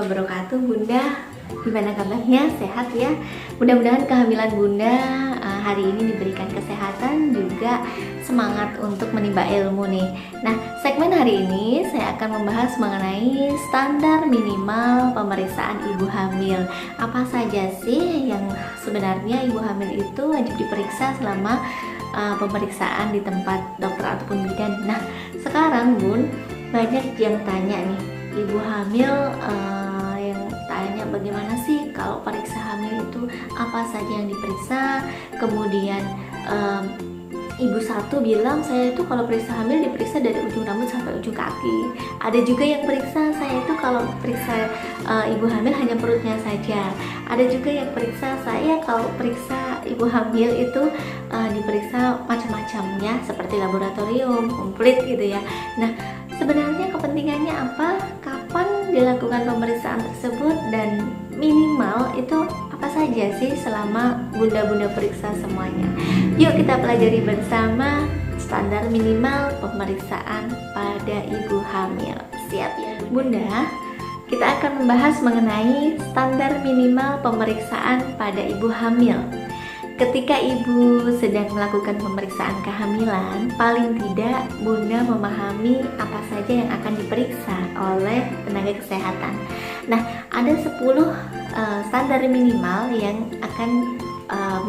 wabarakatuh. Bunda, gimana kabarnya? Sehat ya? Mudah-mudahan kehamilan Bunda hari ini diberikan kesehatan, juga semangat untuk menimba ilmu nih. Nah, segmen hari ini saya akan membahas mengenai standar minimal pemeriksaan ibu hamil. Apa saja sih yang sebenarnya ibu hamil itu wajib diperiksa selama pemeriksaan di tempat dokter ataupun bidan. Nah, sekarang Bun, banyak yang tanya nih, ibu hamil yang tanya bagaimana sih kalau periksa hamil itu, apa saja yang diperiksa. Kemudian ibu satu bilang, saya itu kalau periksa hamil diperiksa dari ujung rambut sampai ujung kaki. Ada juga yang periksa, saya itu kalau periksa ibu hamil hanya perutnya saja. Ada juga yang periksa, saya kalau periksa ibu hamil itu diperiksa macam-macamnya seperti laboratorium, komplit gitu ya. Nah, sebenarnya kepentingannya apa? Kapan dilakukan pemeriksaan tersebut? Dan minimal itu apa saja sih selama bunda-bunda periksa semuanya? Yuk kita pelajari bersama standar minimal pemeriksaan pada ibu hamil. Siap ya Bunda? Kita akan membahas mengenai standar minimal pemeriksaan pada ibu hamil. Ketika ibu sedang melakukan pemeriksaan kehamilan, paling tidak Bunda memahami apa saja yang akan diperiksa oleh tenaga kesehatan. Nah, ada 10 standar minimal yang akan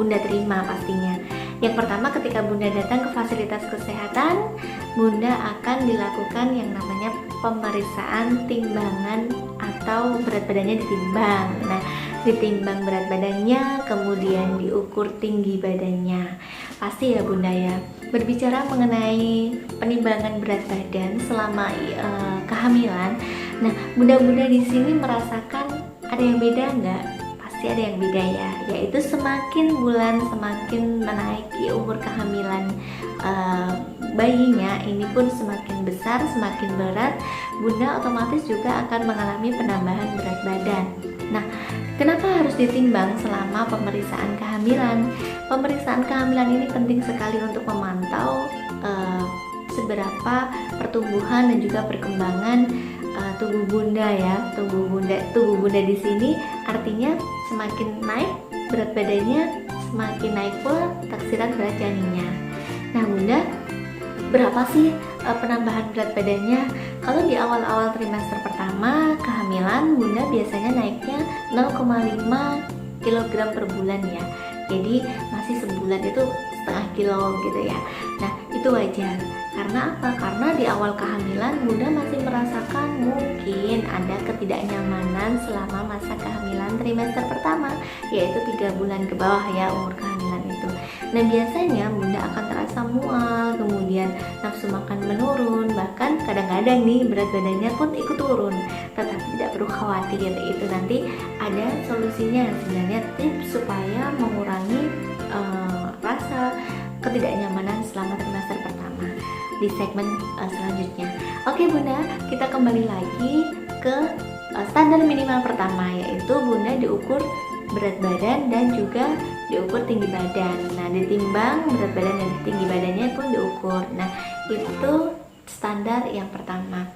Bunda terima pastinya. Yang pertama, ketika Bunda datang ke fasilitas kesehatan, Bunda akan dilakukan yang namanya pemeriksaan timbangan atau berat badannya ditimbang. Nah, ditimbang berat badannya, kemudian diukur tinggi badannya. Pasti ya Bunda ya. Berbicara mengenai penimbangan berat badan selama kehamilan, nah bunda-bunda di sini merasakan ada yang beda nggak? Pasti ada yang beda ya. Yaitu semakin bulan semakin menaiki umur kehamilan bayinya, ini pun semakin besar, semakin berat, Bunda otomatis juga akan mengalami penambahan berat badan. Nah, kenapa harus ditimbang selama pemeriksaan kehamilan? Pemeriksaan kehamilan ini penting sekali untuk memantau seberapa pertumbuhan dan juga perkembangan tubuh Bunda ya. Tubuh Bunda di sini artinya semakin naik berat badannya, semakin naik pula taksiran berat janinnya. Nah Bunda, berapa sih penambahan berat badannya? Kalau di awal-awal trimester pertama kehamilan, Bunda biasanya naiknya 0,5 kg per bulan ya. Jadi masih sebulan itu setengah kilo gitu ya. Nah, itu wajar. Karena apa? Karena di awal kehamilan Bunda masih merasakan mungkin ada ketidaknyamanan selama masa kehamilan trimester pertama, yaitu 3 bulan ke bawah ya umur kehamilan itu. Nah, biasanya Bunda akan terasa mual, kemudian nafsu makan menurun, bahkan kadang-kadang nih berat badannya pun ikut turun. Tetapi tidak perlu khawatir, itu nanti ada solusinya, sebenarnya tips supaya mengurangi rasa ketidaknyamanan selama trimester pertama di segmen selanjutnya. Oke Bunda, kita kembali lagi ke standar minimal pertama, yaitu Bunda diukur berat badan dan juga diukur tinggi badan. Nah, ditimbang berat badan dan tinggi badannya pun diukur. Nah, itu standar yang pertama.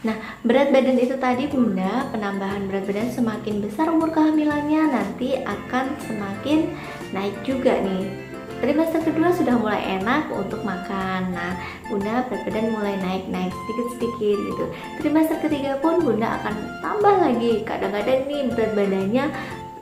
Nah, berat badan itu tadi Bunda, penambahan berat badan semakin besar umur kehamilannya, nanti akan semakin naik juga nih. Trimester kedua sudah mulai enak untuk makan. Nah, Bunda berat badan mulai naik sedikit-sedikit gitu. Trimester ketiga pun Bunda akan tambah lagi. Kadang-kadang nih berat badannya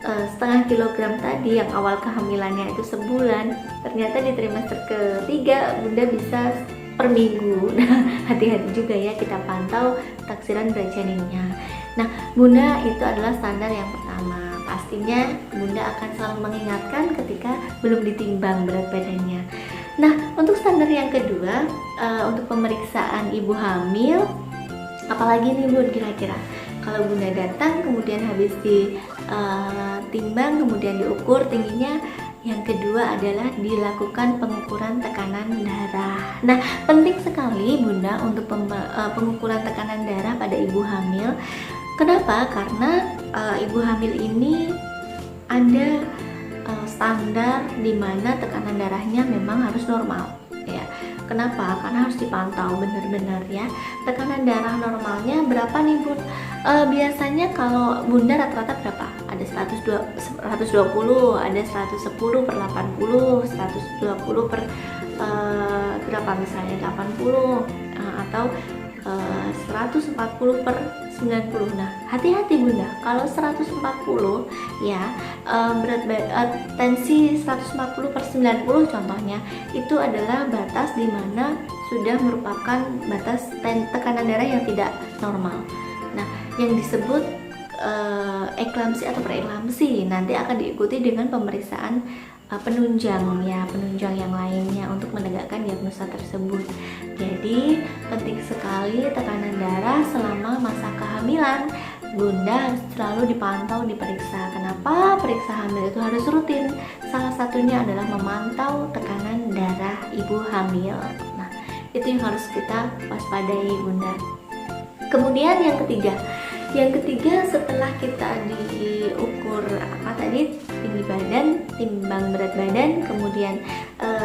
setengah kilogram tadi yang awal kehamilannya itu sebulan, ternyata di trimester ketiga Bunda bisa per minggu. Nah, hati-hati juga ya, kita pantau taksiran berat janinnya. Nah, Bunda, itu adalah standar yang pertama. Pastinya Bunda akan selalu mengingatkan ketika belum ditimbang berat badannya. Nah, untuk standar yang kedua, untuk pemeriksaan ibu hamil, apalagi nih Bun kira-kira? Kalau Bunda datang kemudian habis ditimbang kemudian diukur tingginya, yang kedua adalah dilakukan pengukuran tekanan darah. Nah, penting sekali Bunda untuk pengukuran tekanan darah pada ibu hamil. Kenapa? Karena ibu hamil ini ada standar di mana tekanan darahnya memang harus normal ya. Kenapa? Karena harus dipantau benar-benar ya. Tekanan darah normalnya berapa nih Bun? Biasanya kalau Bunda rata-rata berapa? Ada 120, ada 110 per 80, 120 per berapa misalnya 80, atau 140 per 90. Nah, hati-hati Bunda, kalau 140 ya, tensi 140 per 90 contohnya, itu adalah batas di mana sudah merupakan batas tekanan darah yang tidak normal. Nah, yang disebut eklamsi atau preeklamsi nanti akan diikuti dengan pemeriksaan penunjang ya, penunjang yang lainnya untuk menegakkan diagnosa tersebut. Jadi penting sekali tekanan darah selama masa kehamilan. Bunda harus selalu dipantau, diperiksa. Kenapa periksa hamil itu harus rutin? Salah satunya adalah memantau tekanan darah ibu hamil. Nah, itu yang harus kita waspadai Bunda. Kemudian yang ketiga setelah kita diukur tinggi badan, timbang berat badan, kemudian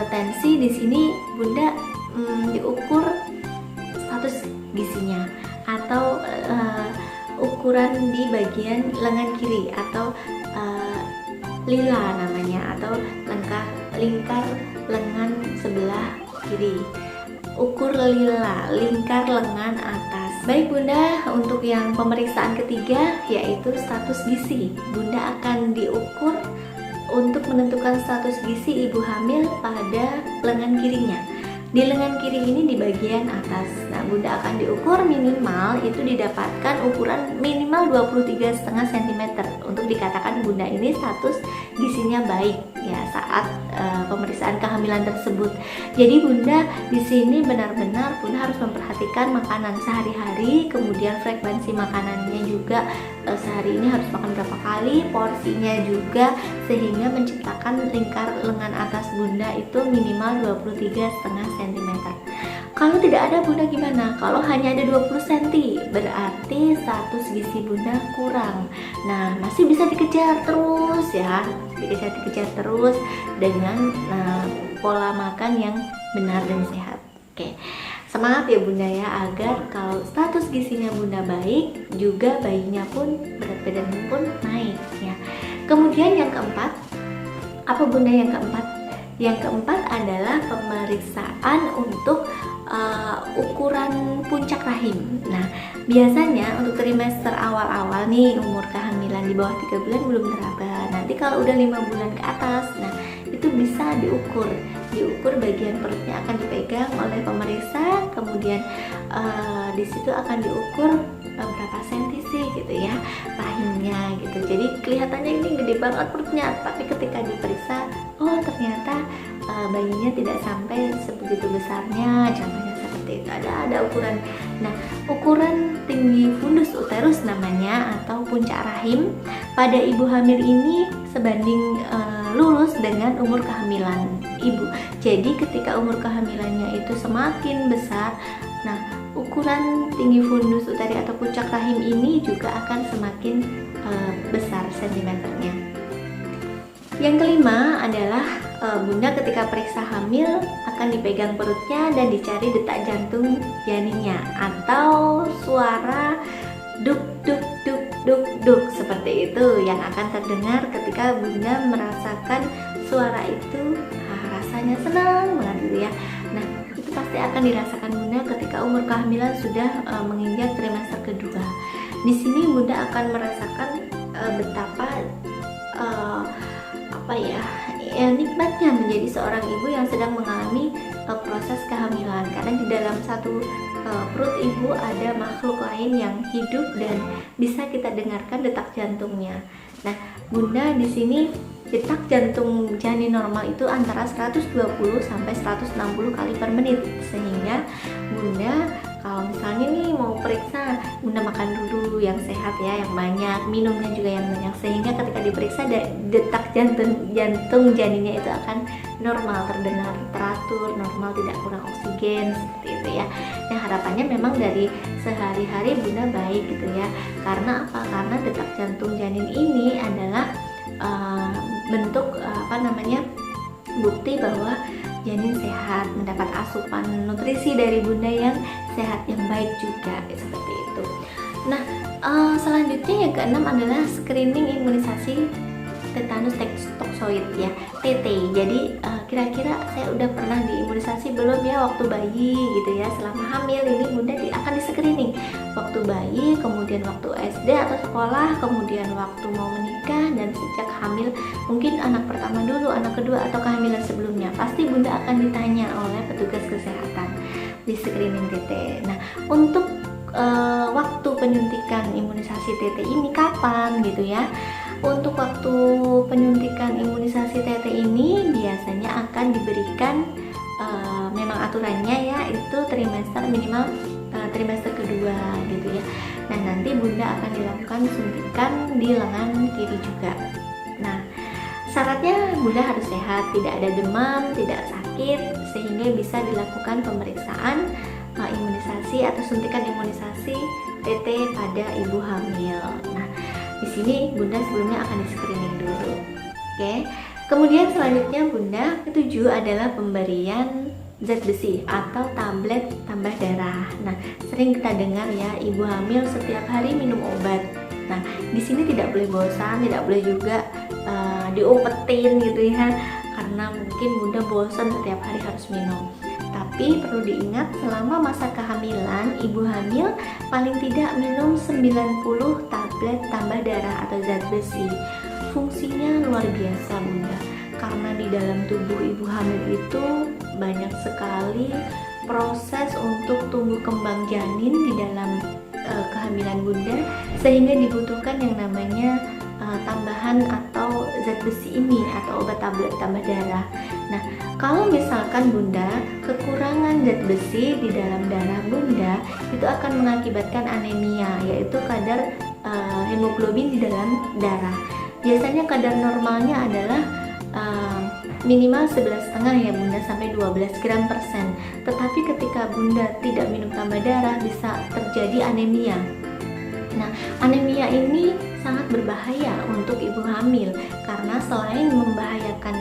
tensi, di sini Bunda diukur status gizinya atau ukuran di bagian lengan kiri atau lila namanya, atau lingkar lengan sebelah kiri. Ukur lila, lingkar lengan atas. Baik Bunda, untuk yang pemeriksaan ketiga yaitu status gizi. Bunda akan diukur untuk menentukan status gizi ibu hamil pada lengan kirinya. Di lengan kiri ini di bagian atas. Nah, Bunda akan diukur minimal itu didapatkan ukuran minimal 23,5 cm untuk dikatakan Bunda ini status gizinya baik ya saat pemeriksaan kehamilan tersebut. Jadi Bunda di sini benar-benar Bunda harus memperhatikan makanan sehari-hari, kemudian frekuensi makanannya juga sehari ini harus makan berapa kali, porsinya juga, sehingga menciptakan lingkar lengan atas Bunda itu minimal 23,5 cm. Kalau tidak ada Bunda gimana? Kalau hanya ada 20 cm berarti status gizi Bunda kurang. Nah, masih bisa dikejar terus ya, dikejar terus dengan pola makan yang benar dan sehat. Oke, semangat ya Bunda ya, agar kalau status gizinya Bunda baik, juga bayinya pun berat badannya pun naik ya. Kemudian yang keempat, apa Bunda yang keempat? Yang keempat adalah pemeriksaan untuk ukuran puncak rahim. Nah, biasanya untuk trimester awal-awal nih, umur kehamilan di bawah 3 bulan belum teraba. Nanti kalau udah 5 bulan ke atas, nah itu bisa diukur bagian perutnya akan dipegang oleh pemeriksa, kemudian di situ akan diukur berapa senti sih gitu ya rahimnya gitu. Jadi kelihatannya ini gede banget perutnya, tapi ketika diperiksa, oh ternyata bayinya tidak sampai sebegitu besarnya, contohnya seperti itu. Ada ukuran. Nah, ukuran tinggi fundus uterus namanya atau puncak rahim pada ibu hamil ini sebanding lurus dengan umur kehamilan ibu. Jadi ketika umur kehamilannya itu semakin besar, nah ukuran tinggi fundus uteri atau puncak rahim ini juga akan semakin besar sentimeternya. Yang kelima adalah Bunda ketika periksa hamil akan dipegang perutnya dan dicari detak jantung janinnya atau suara duk duk duk duk duk seperti itu yang akan terdengar ketika Bunda merasakan suara itu. Rasanya senang banget gitu ya. Nah, itu pasti akan dirasakan Bunda ketika umur kehamilan sudah menginjak trimester kedua. Di sini Bunda akan merasakan betapa nikmatnya menjadi seorang ibu yang sedang mengalami proses kehamilan, karena di dalam satu perut ibu ada makhluk lain yang hidup dan bisa kita dengarkan detak jantungnya. Nah, Bunda di sini detak jantung janin normal itu antara 120 sampai 160 kali per menit, sehingga Bunda kalau misalnya nih mau periksa, Bunda makan dulu yang sehat ya, yang banyak, minumnya juga yang banyak, sehingga ketika diperiksa detak jantung janinnya itu akan normal, terdengar teratur, normal, tidak kurang oksigen seperti itu ya. Nah, harapannya memang dari sehari-hari Bunda baik gitu ya. Karena apa? Karena detak jantung janin ini adalah bentuk bukti bahwa janin sehat, mendapat asupan nutrisi dari bunda yang sehat, yang baik juga, seperti itu. Nah, selanjutnya yang keenam adalah screening imunisasi tetanus toxoid ya, TT. Jadi kira-kira saya udah pernah diimunisasi belum ya waktu bayi gitu ya. Selama hamil ini bunda akan di screening waktu bayi, kemudian waktu SD atau sekolah, kemudian waktu mau menikah, dan sejak hamil, mungkin anak pertama dulu, anak kedua, atau kehamilan sebelumnya. Pasti bunda akan ditanya oleh petugas kesehatan di screening TT. Nah, untuk waktu penyuntikan imunisasi TT ini kapan gitu ya? Untuk waktu penyuntikan imunisasi TT ini biasanya akan diberikan, memang aturannya ya, itu trimester minimal trimester kedua gitu ya. Nah, nanti bunda akan dilakukan suntikan di lengan kiri juga. Nah, syaratnya bunda harus sehat, tidak ada demam, tidak sakit, sehingga bisa dilakukan pemeriksaan imunisasi atau suntikan imunisasi TT pada ibu hamil. Nah, di sini bunda sebelumnya akan di screening dulu. Oke. Kemudian selanjutnya bunda ketujuh adalah pemberian zat besi atau tablet tambah darah. Nah, sering kita dengar ya, ibu hamil setiap hari minum obat. Nah, di sini tidak boleh bosan, tidak boleh juga diumpetin gitu ya, karena mungkin bunda bosan setiap hari harus minum. Tapi perlu diingat, selama masa kehamilan, ibu hamil paling tidak minum 90 tablet tambah darah atau zat besi. Fungsinya luar biasa bunda, karena di dalam tubuh ibu hamil itu banyak sekali proses untuk tumbuh kembang janin di dalam kehamilan bunda, sehingga dibutuhkan yang namanya tambahan atau zat besi ini atau obat tablet tambah darah. Nah, kalau misalkan bunda kekurangan zat besi di dalam darah bunda, itu akan mengakibatkan anemia, yaitu kadar hemoglobin di dalam darah. Biasanya kadar normalnya adalah minimal 11,5 ya bunda, sampai 12 gram per sen. Tetapi ketika bunda tidak minum tambah darah, bisa terjadi anemia. Nah, anemia ini sangat berbahaya untuk ibu hamil, karena selain membahayakan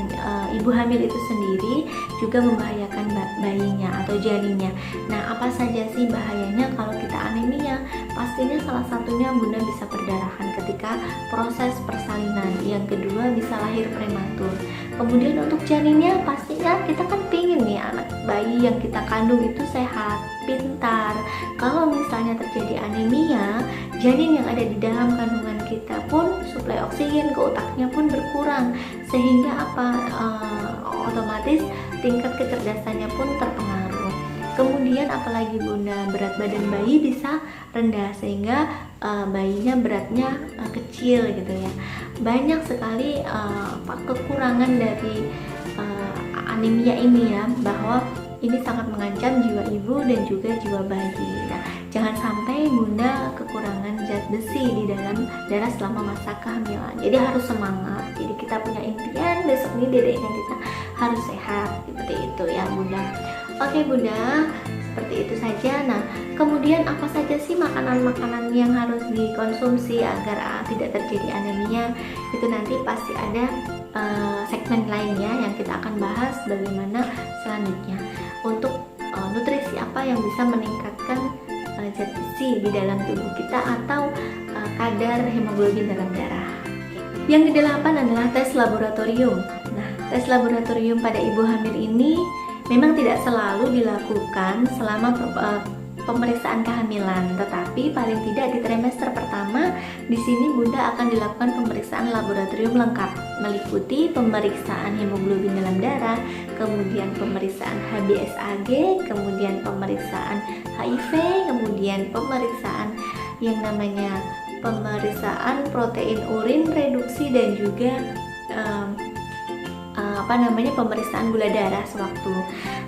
ibu hamil itu sendiri, juga membahayakan bayinya atau janinnya. Nah, apa saja sih bahayanya kalau kita anemia? Pastinya salah satunya bunda bisa perdarahan ketika proses persalinan. Yang kedua, bisa lahir prematur. Kemudian untuk janinnya, pastinya kita kan pingin nih anak bayi yang kita kandung itu sehat, pintar. Kalau misalnya terjadi anemia, janin yang ada di dalam kandungan kita pun suplai oksigen ke otaknya pun berkurang, sehingga otomatis tingkat kecerdasannya pun terpengaruh. Kemudian apalagi bunda, berat badan bayi bisa rendah, sehingga bayinya beratnya kecil gitu ya. Banyak sekali kekurangan dari anemia ini ya, bahwa ini sangat mengancam jiwa ibu dan juga jiwa bayi. Nah, jangan sampai bunda kekurangan zat besi di dalam darah selama masa kehamilan. Jadi harus semangat. Jadi kita punya impian besok ini dedeknya kita harus sehat, seperti itu ya bunda. Oke bunda, seperti itu saja. Nah, kemudian apa saja sih makanan-makanan yang harus dikonsumsi agar tidak terjadi anemia? Itu nanti pasti ada segmen lainnya yang kita akan bahas bagaimana selanjutnya untuk nutrisi apa yang bisa meningkatkan zat besi di dalam tubuh kita atau kadar hemoglobin dalam darah. Yang kedelapan adalah tes laboratorium. Nah, tes laboratorium pada ibu hamil ini memang tidak selalu dilakukan selama pemeriksaan kehamilan, tetapi paling tidak di trimester pertama di sini bunda akan dilakukan pemeriksaan laboratorium lengkap, meliputi pemeriksaan hemoglobin dalam darah, kemudian pemeriksaan HbSAg, kemudian pemeriksaan HIV, kemudian pemeriksaan yang namanya pemeriksaan protein urin reduksi, dan juga pemeriksaan gula darah sewaktu.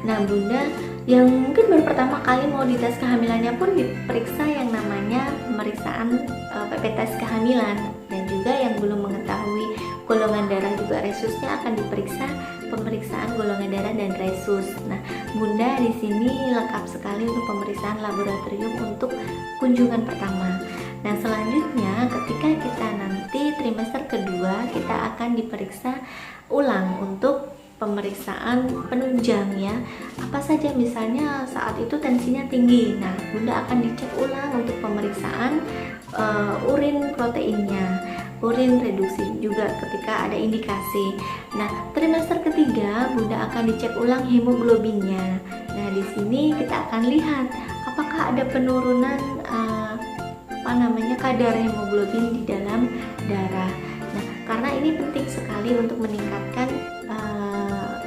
Nah bunda yang mungkin baru pertama kali mau dites kehamilannya pun diperiksa yang namanya pemeriksaan PP tes kehamilan, dan juga yang belum mengetahui golongan darah juga resusnya akan diperiksa pemeriksaan golongan darah dan resus. Nah bunda di sini lengkap sekali untuk pemeriksaan laboratorium untuk kunjungan pertama. Nah selanjutnya ketika kita nanti trimester kedua, kita akan diperiksa ulang untuk pemeriksaan penunjang ya. Apa saja, misalnya saat itu tensinya tinggi. Nah, Bunda akan dicek ulang untuk pemeriksaan urin proteinnya, urin reduksi juga ketika ada indikasi. Nah, trimester ketiga Bunda akan dicek ulang hemoglobinnya. Nah, di sini kita akan lihat apakah ada penurunan kadar hemoglobin di dalam darah. Nah, karena ini penting sekali untuk meningkatkan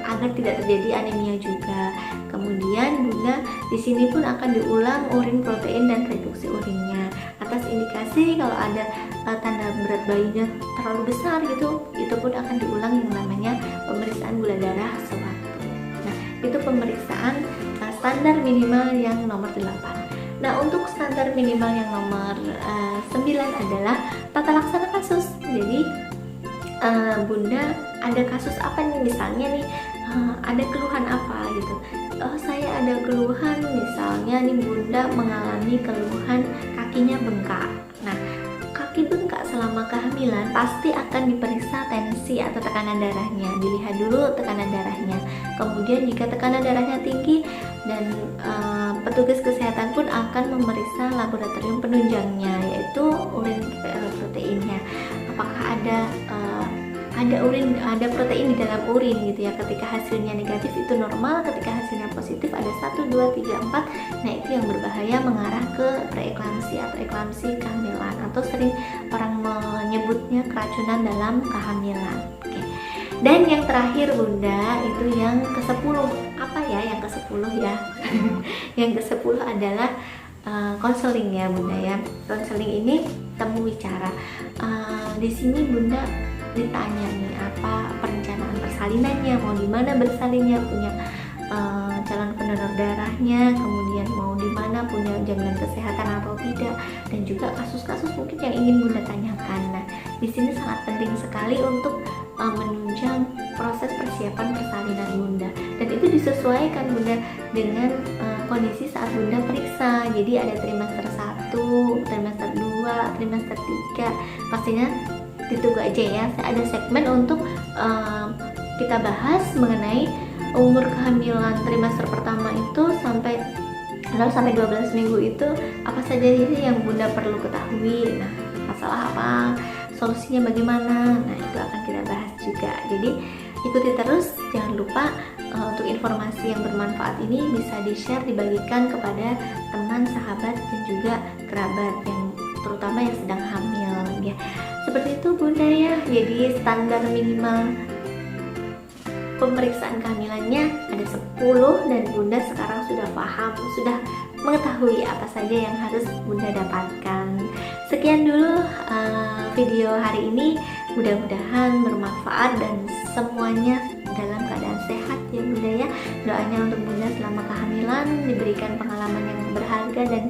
agar tidak terjadi anemia juga. Kemudian Bunda di sini pun akan diulang urin protein dan reduksi urinnya. Atas indikasi kalau ada tanda berat bayinya terlalu besar gitu, itu pun akan diulang yang namanya pemeriksaan gula darah sewaktu. Nah, itu pemeriksaan standar minimal yang nomor 8. Nah, untuk standar minimal yang nomor 9 adalah tata laksana kasus. Jadi Bunda ada kasus apa nih, misalnya nih ada keluhan apa gitu. Oh, saya ada keluhan, misalnya nih Bunda mengalami keluhan kakinya bengkak. Nah, kaki bengkak selama kehamilan pasti akan diperiksa tensi atau tekanan darahnya, dilihat dulu tekanan darahnya. Kemudian jika tekanan darahnya tinggi dan petugas kesehatan pun akan memeriksa laboratorium penunjangnya, yaitu urin proteinnya. Apakah ada protein di dalam urin gitu ya. Ketika hasilnya negatif itu normal, ketika hasilnya positif ada 1, 2, 3, 4. Nah, itu yang berbahaya, mengarah ke preeklamsi atau eklamsi kehamilan, atau sering orang menyebutnya keracunan dalam kehamilan. Oke. Dan yang terakhir Bunda, itu yang ke-10. Apa ya yang ke-10 ya? Yang ke-10 adalah konseling ya Bunda ya. Konseling ini temu bicara. Di sini Bunda ditanya nih apa perencanaan persalinannya, mau di mana bersalinnya, punya calon pendonor darahnya, kemudian mau di mana, punya jaminan kesehatan atau tidak, dan juga kasus-kasus mungkin yang ingin Bunda tanyakan. Nah, di sini sangat penting sekali untuk menunjang proses persiapan persalinan Bunda, dan itu disesuaikan Bunda dengan kondisi saat Bunda periksa. Jadi ada trimester 1, trimester 2, trimester 3, pastinya ditunggu aja ya. Ada segmen untuk kita bahas mengenai umur kehamilan trimester pertama itu sampai 0 sampai 12 minggu itu apa saja ini yang Bunda perlu ketahui. Nah, masalah apa, solusinya bagaimana, nah itu akan kita bahas juga. Jadi ikuti terus, jangan lupa untuk informasi yang bermanfaat ini bisa di-share, dibagikan kepada teman, sahabat, dan juga kerabat yang terutama yang sedang hamil ya. Seperti itu Bunda ya. Jadi standar minimal pemeriksaan kehamilannya ada 10, dan Bunda sekarang sudah paham, sudah mengetahui apa saja yang harus Bunda dapatkan. Sekian dulu video hari ini, mudah-mudahan bermanfaat dan semuanya dalam keadaan sehat ya Bunda ya. Doanya untuk Bunda selama kehamilan diberikan pengalaman yang berharga dan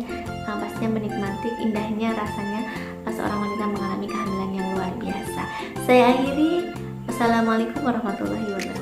pastinya menikmati indahnya rasanya seorang wanita mengalami kehamilan yang luar biasa. Saya akhiri, wassalamualaikum warahmatullahi wabarakatuh.